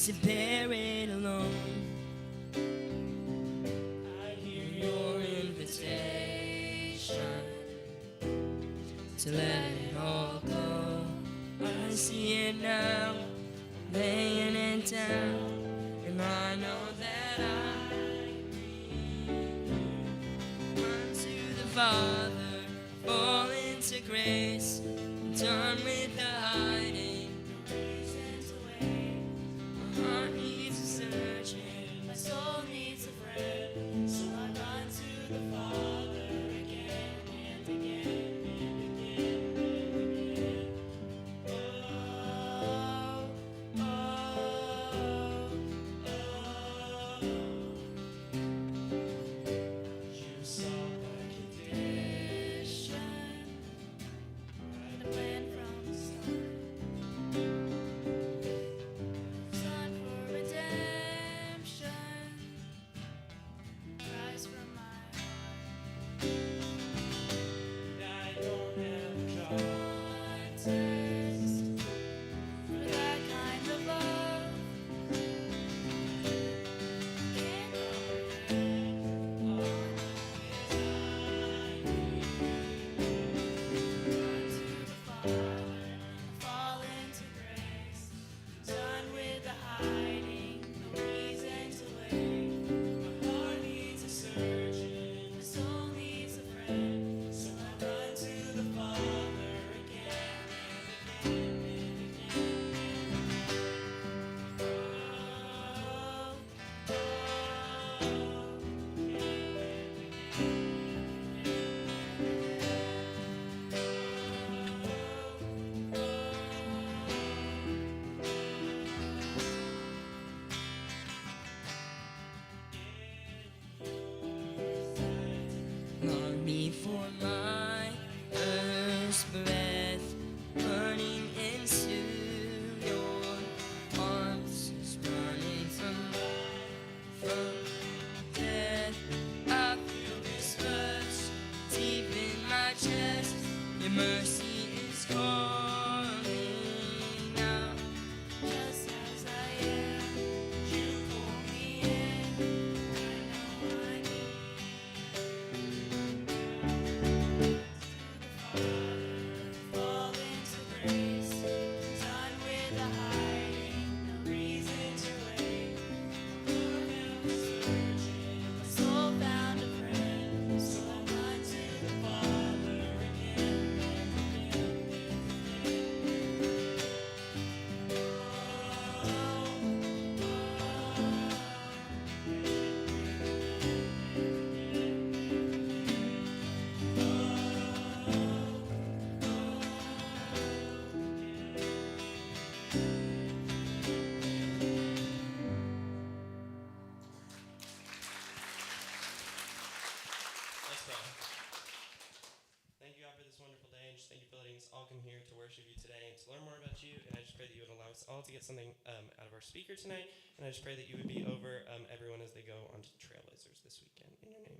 to bear it alone. I hear your invitation to let it all go. I see it now, laying it down, and I know that I run to the Father, fall into grace. I'm done with the hiding, no reason to wait. My heart needs a surgeon, my soul needs a friend, so I run to the Father again and again and again and again. Oh, oh, oh. You saw my condition, the plan from the start. Son for redemption, rise from my heart. I don't have context for that kind of love. Can't comprehend all I need. Run to the Father, fall into grace. Done with the hiding, no reason to wait. My heart needs a surgeon, my soul needs a friend, so I run to the Father again and again and again. Long me for my first breath, running into your arms, is running from death. I feel this rush deep in my chest. Your mercy is calling now. Just as I am, you pull me in. I know I need fall into grace, done with the hiding, no reason to wait. Lord have a surgeon, my soul found a friend, so I run to the Father again and again and again. Let's pray. Thank you, God, for this wonderful day, and just thank you for letting us all come here to worship you today and to learn more about you. And I just pray that you would allow us all to get something out of our speaker tonight. And I just pray that you would be over everyone as they go onto the Trailblazers this weekend. In your name,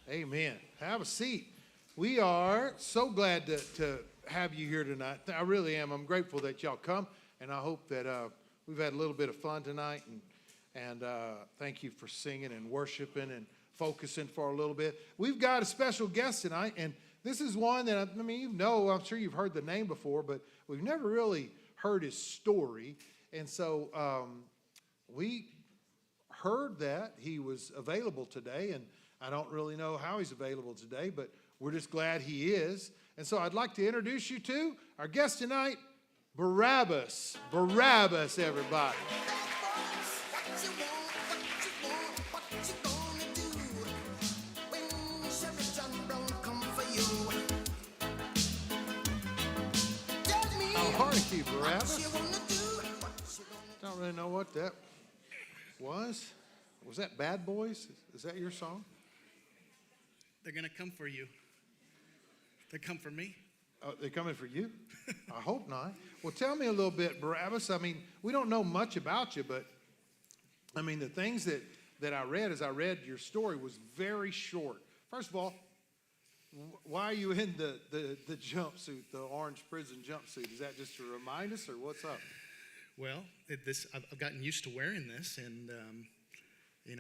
amen. Amen. Have a seat. We are so glad to have you here tonight. I really am. I'm grateful that y'all come, and I hope that we've had a little bit of fun tonight. And thank you for singing and worshiping and focusing for a little bit. We've got a special guest tonight, and this is one that, I mean, I'm sure you've heard the name before, but we've never really heard his story. And so we heard that he was available today, and I don't really know how he's available today, but we're just glad he is. And so I'd like to introduce you to our guest tonight, Barabbas. Barabbas, everybody. How are you, Barabbas? Don't really know what that was. Was that Bad Boys? Is that your song? They're going to come for you. They come for me. Oh, they're coming for you? I hope not. Well, tell me a little bit, Barabbas. I mean, we don't know much about you, but I mean, the things that I read as I read your story was very short. First of all, why are you in the jumpsuit, the orange prison jumpsuit? Is that just to remind us, or what's up? Well, I've gotten used to wearing this, and You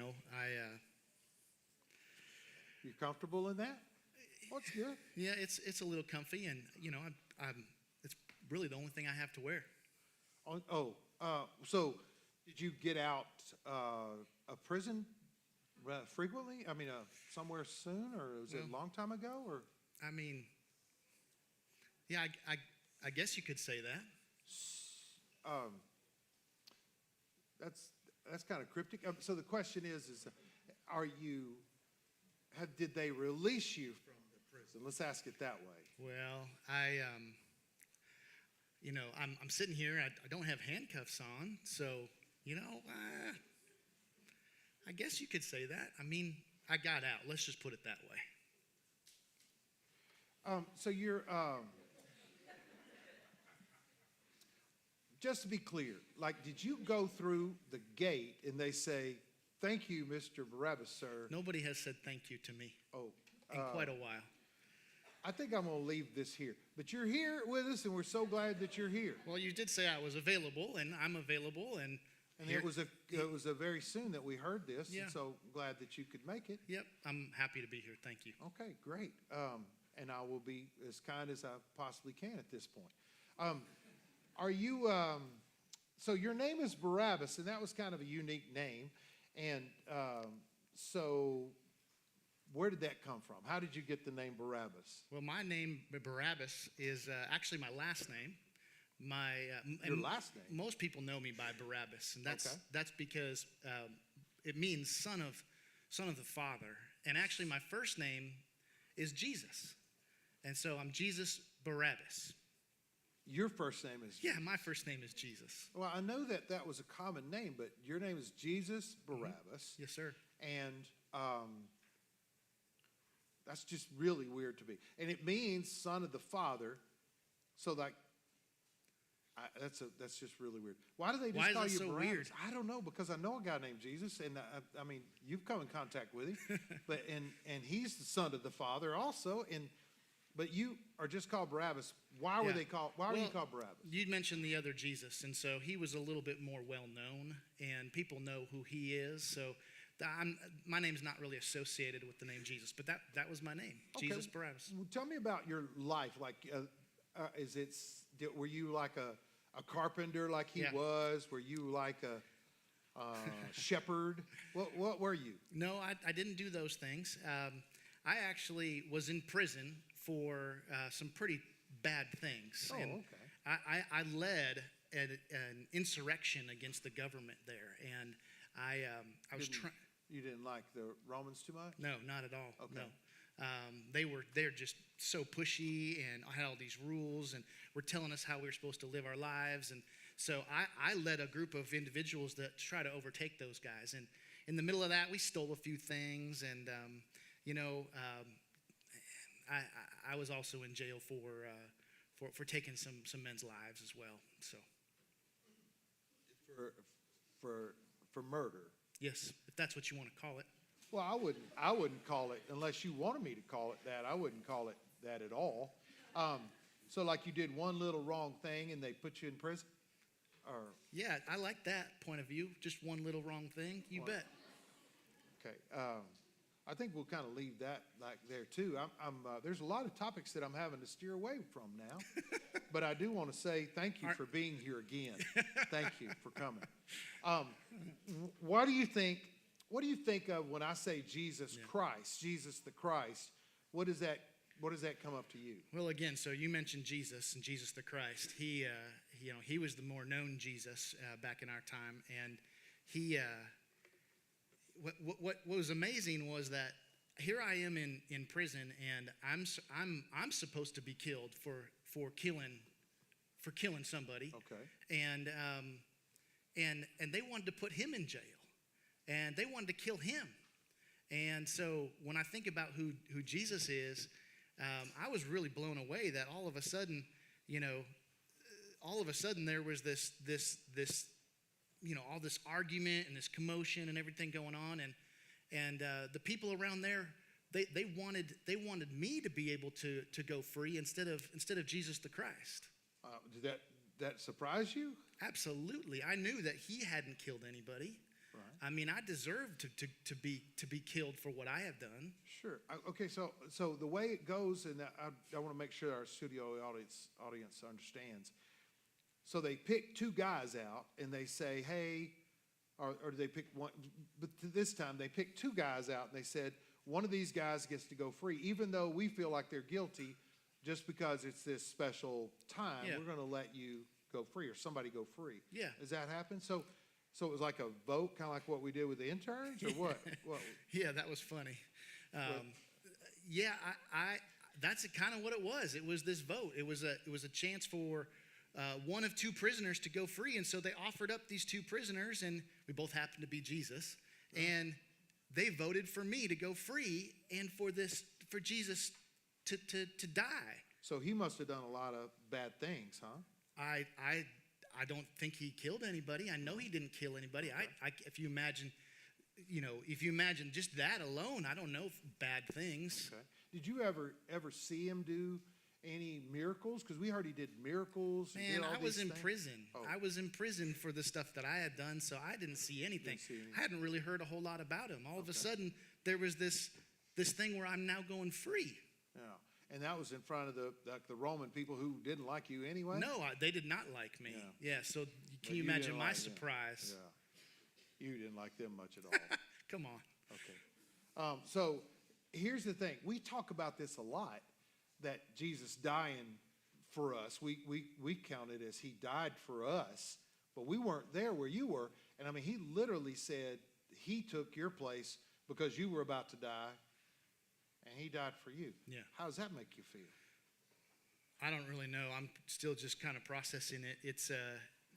comfortable in that? Well, that's good. yeah, it's a little comfy, and I'm it's really the only thing I have to wear. So did you get out of prison frequently? I mean, somewhere soon, or was it a long time ago, or? I mean, yeah, I guess you could say that. That's kind of cryptic. So the question is did they release you from the prison? Let's ask it that way. Well, I'm sitting here. I don't have handcuffs on, so I guess you could say that. I mean, I got out. Let's just put it that way. So you're just to be clear, like, did you go through the gate and they say, "Thank you, Mr. Barabbas, sir"? Nobody has said thank you to me in quite a while. I think I'm going to leave this here. But you're here with us, and we're so glad that you're here. Well, you did say I was available, and I'm available, and it was a very soon that we heard this, Yeah. and so glad that you could make it. Yep, I'm happy to be here. Thank you. Okay, great. And I will be as kind as I possibly can at this point. Are you? So your name is Barabbas, and that was kind of a unique name. And so, where did that come from? How did you get the name Barabbas? Well, my name Barabbas is actually my last name. Your last name? Most people know me by Barabbas, and Okay. that's because it means son of the Father. And actually, my first name is Jesus, and so I'm Jesus Barabbas. Your first name is? Yeah, my first name is Jesus. Well, I know that was a common name, but your name is Jesus Barabbas. Yes, sir. And that's just really weird to me. And it means son of the Father. So that's just really weird. Why do they just call you so Barabbas? weird? I don't know, because I know a guy named Jesus, and I mean, you've come in contact with him, but and he's the son of the Father also. But you are just called Barabbas. Why were Yeah. Why were you called Barabbas? You mentioned the other Jesus, and so he was a little bit more well known, and people know who he is. So my name's not really associated with the name Jesus, but that was my name, Okay. Jesus Barabbas. Well, tell me about your life. Like, were you like a carpenter like he Yeah. was? Were you like a shepherd? What were you? No, I didn't do those things. I actually was in prison for some pretty bad things. Oh, and okay. I led an insurrection against the government there, and I was trying. You didn't like the Romans too much? No, not at all. Okay. No. They're just so pushy, and I had all these rules, and were telling us how we were supposed to live our lives. And so I led a group of individuals that try to overtake those guys. And in the middle of that, we stole a few things, and I was also in jail for taking some men's lives as well. So For murder. yes, if that's what you want to call it. Well, I wouldn't call it, unless you wanted me to call it that. I wouldn't call it that at all. So like you did one little wrong thing and they put you in prison? Or Yeah, I like that point of view. Just one little wrong thing. You bet. okay. I think we'll kind of leave that like there too. There's a lot of topics that I'm having to steer away from now, but I do want to say thank you for being here again. Thank you for coming. What do you think of when I say Jesus Christ, Jesus the Christ? What does that come up to you? Well, again, so you mentioned Jesus and Jesus the Christ. He was the more known Jesus back in our time, and he. What was amazing was that here I am in prison, and I'm supposed to be killed for killing somebody. Okay. And they wanted to put him in jail, and they wanted to kill him. And so when I think about who Jesus is, I was really blown away that all of a sudden there was this all this argument and this commotion and everything going on, and the people around there, they wanted me to be able to go free instead of Jesus the Christ. that surprise you? Absolutely. I knew that he hadn't killed anybody. Right. I mean, I deserved to be killed for what I have done. Sure. Okay, so the way it goes, and I want to make sure our studio audience understands. So they pick two guys out, and they say, hey, or they pick one, but this time they picked two guys out, and they said, one of these guys gets to go free, even though we feel like they're guilty, just because it's this special time, Yeah. we're going to let you go free, or somebody go free. Yeah. Does that happen? So it was like a vote, kind of like what we did with the interns, or what? What? Yeah, that was funny. Yeah, I that's kind of what it was. It was this vote. It was a chance for one of two prisoners to go free, and so they offered up these two prisoners, and we both happened to be Jesus, and they voted for me to go free, and for Jesus to die. So he must have done a lot of bad things, huh? I don't think he killed anybody. I know he didn't kill anybody. If you imagine just that alone, I don't know bad things. Okay. Did you ever see him do any miracles? Because we heard he did miracles. and Man, did all I was these in things. prison. Oh. I was in prison for the stuff that I had done, so I didn't see anything. Didn't see anything. I hadn't really heard a whole lot about him. All of a sudden, there was this thing where I'm now going free. Yeah. And that was in front of the Roman people who didn't like you anyway? No, they did not like me. Yeah. So But can you you imagine didn't my like them. surprise? Yeah. You didn't like them much at all. Come on. Okay. So here's the thing. We talk about this a lot, that Jesus dying for us. We count it as he died for us, but we weren't there where you were. And I mean, he literally said he took your place because you were about to die, and he died for you. Yeah. How does that make you feel? I don't really know. I'm still just kind of processing it. It's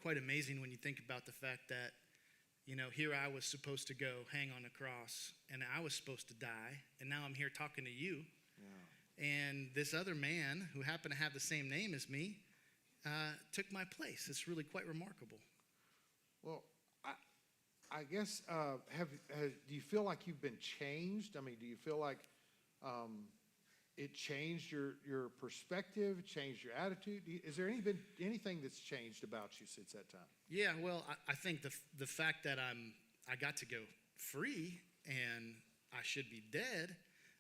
quite amazing when you think about the fact that, here I was supposed to go hang on a cross, and I was supposed to die, and now I'm here talking to you. Yeah. And this other man, who happened to have the same name as me, took my place. It's really quite remarkable. Well, I guess, do you feel like you've been changed? I mean, do you feel like it changed your perspective, changed your attitude? Is there been anything that's changed about you since that time? Yeah, well, I think the fact that I got to go free and I should be dead,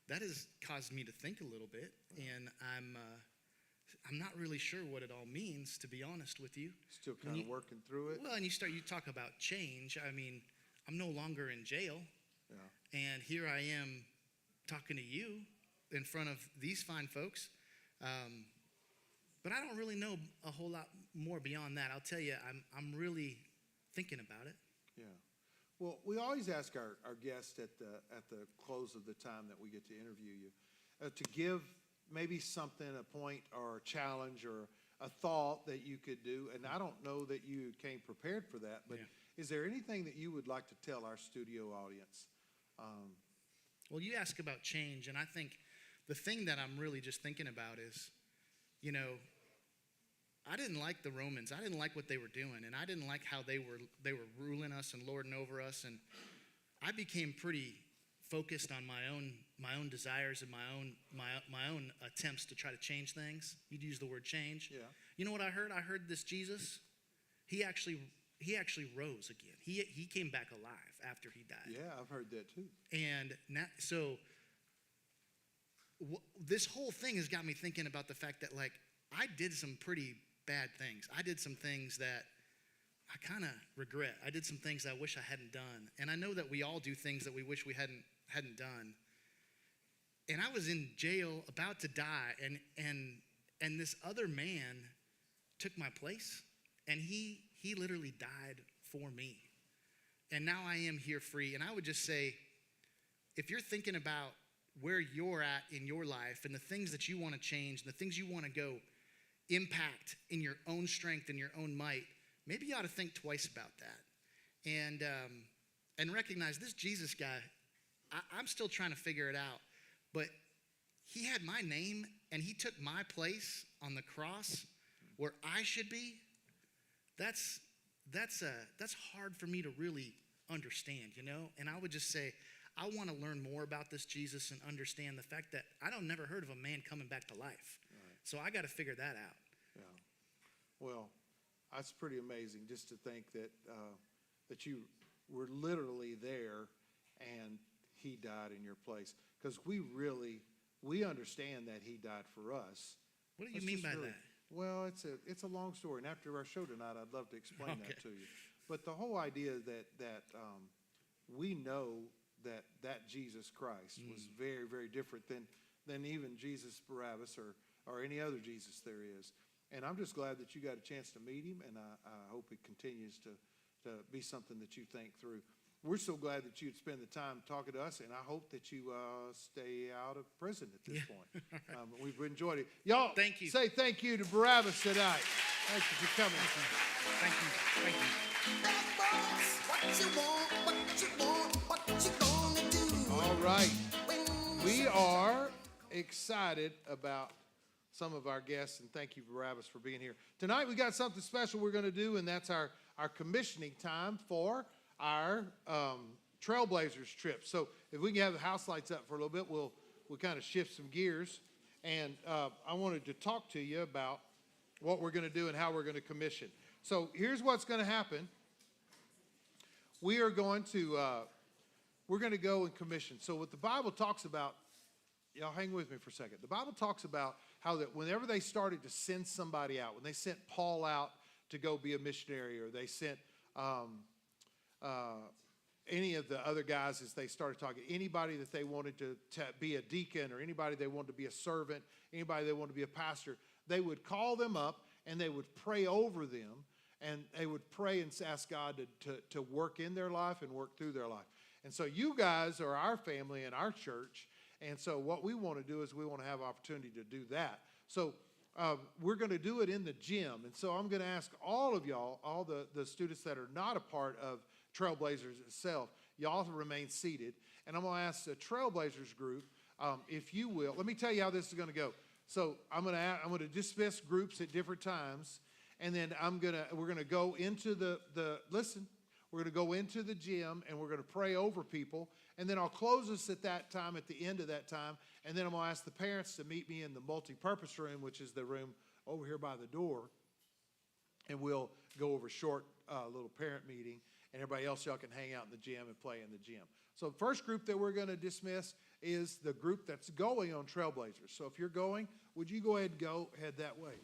that has caused me to think a little bit, and I'm not really sure what it all means, to be honest with you. Still kind of working through it? Well, and you talk about change. I mean, I'm no longer in jail, Yeah. and here I am talking to you in front of these fine folks. But I don't really know a whole lot more beyond that. I'll tell you, I'm really thinking about it. Yeah. Well, we always ask our guests at the close of the time that we get to interview you to give maybe something, a point or a challenge or a thought that you could do. And I don't know that you came prepared for that, but is there anything that you would like to tell our studio audience? Well, you ask about change, and I think the thing that I'm really just thinking about is, I didn't like the Romans. I didn't like what they were doing, and I didn't like how they were ruling us and lording over us. And I became pretty focused on my own desires and my own attempts to try to change things. You'd use the word change. Yeah. You know what I heard? I heard this Jesus. He actually rose again. He came back alive after he died. Yeah, I've heard that too. And now, so this whole thing has got me thinking about the fact that, I did some pretty bad things. I did some things that I kind of regret. I did some things I wish I hadn't done. And I know that we all do things that we wish we hadn't done. And I was in jail about to die, and this other man took my place, and he literally died for me. And now I am here free. And I would just say, if you're thinking about where you're at in your life and the things that you want to change, and the things you want to go impact in your own strength and your own might, maybe you ought to think twice about that. And recognize this Jesus guy, I'm still trying to figure it out, but he had my name and he took my place on the cross where I should be. That's hard for me to really understand, And I would just say, I want to learn more about this Jesus and understand the fact that I don't never heard of a man coming back to life. Right. So I got to figure that out. Yeah. Well, That's pretty amazing just to think that, that you were literally there and he died in your place. Because we understand that he died for us. What do you Let's mean just by really- that? Well, it's a long story, and after our show tonight, I'd love to explain Okay. that to you. But the whole idea that we know that Jesus Christ was very, very different than even Jesus Barabbas or any other Jesus there is. And I'm just glad that you got a chance to meet him, and I hope it continues to be something that you think through. We're so glad that you'd spend the time talking to us, and I hope that you stay out of prison at this point. We've enjoyed it. Y'all, Thank you. say thank you to Barabbas tonight. Thank you for coming. Thank you. Thank you. All right. We are excited about some of our guests, and thank you, Barabbas, for being here. Tonight we got something special we're going to do, and that's our commissioning time for our Trailblazers trip. So if we can have the house lights up for a little bit, we'll kind of shift some gears. And I wanted to talk to you about what we're going to do and how we're going to commission. So here's what's going to happen. We are going to we're going to go and commission. So what the Bible talks about, y'all hang with me for a second. The Bible talks about how that whenever they started to send somebody out, when they sent Paul out to go be a missionary, or they sent any of the other guys as they started talking, anybody that they wanted to be a deacon, or anybody they wanted to be a servant, anybody they wanted to be a pastor, they would call them up and they would pray over them, and they would pray and ask God to work in their life and work through their life. And so you guys are our family and our church, and so what we want to do is we want to have opportunity to do that. So we're going to do it in the gym. And so I'm going to ask all of y'all, all the students that are not a part of Trailblazers itself, y'all to remain seated. And I'm going to ask the Trailblazers group, if you will, let me tell you how this is going to go. So I'm going to dismiss groups at different times, and then we're going to go into we're going to go into the gym, and we're going to pray over people, and then I'll close us at that time, at the end of that time, and then I'm going to ask the parents to meet me in the multi-purpose room, which is the room over here by the door, and we'll go over a short little parent meeting, and everybody else, y'all can hang out in the gym and play in the gym. So the first group that we're going to dismiss is the group that's going on Trailblazers. So if you're going, would you go ahead and head that way?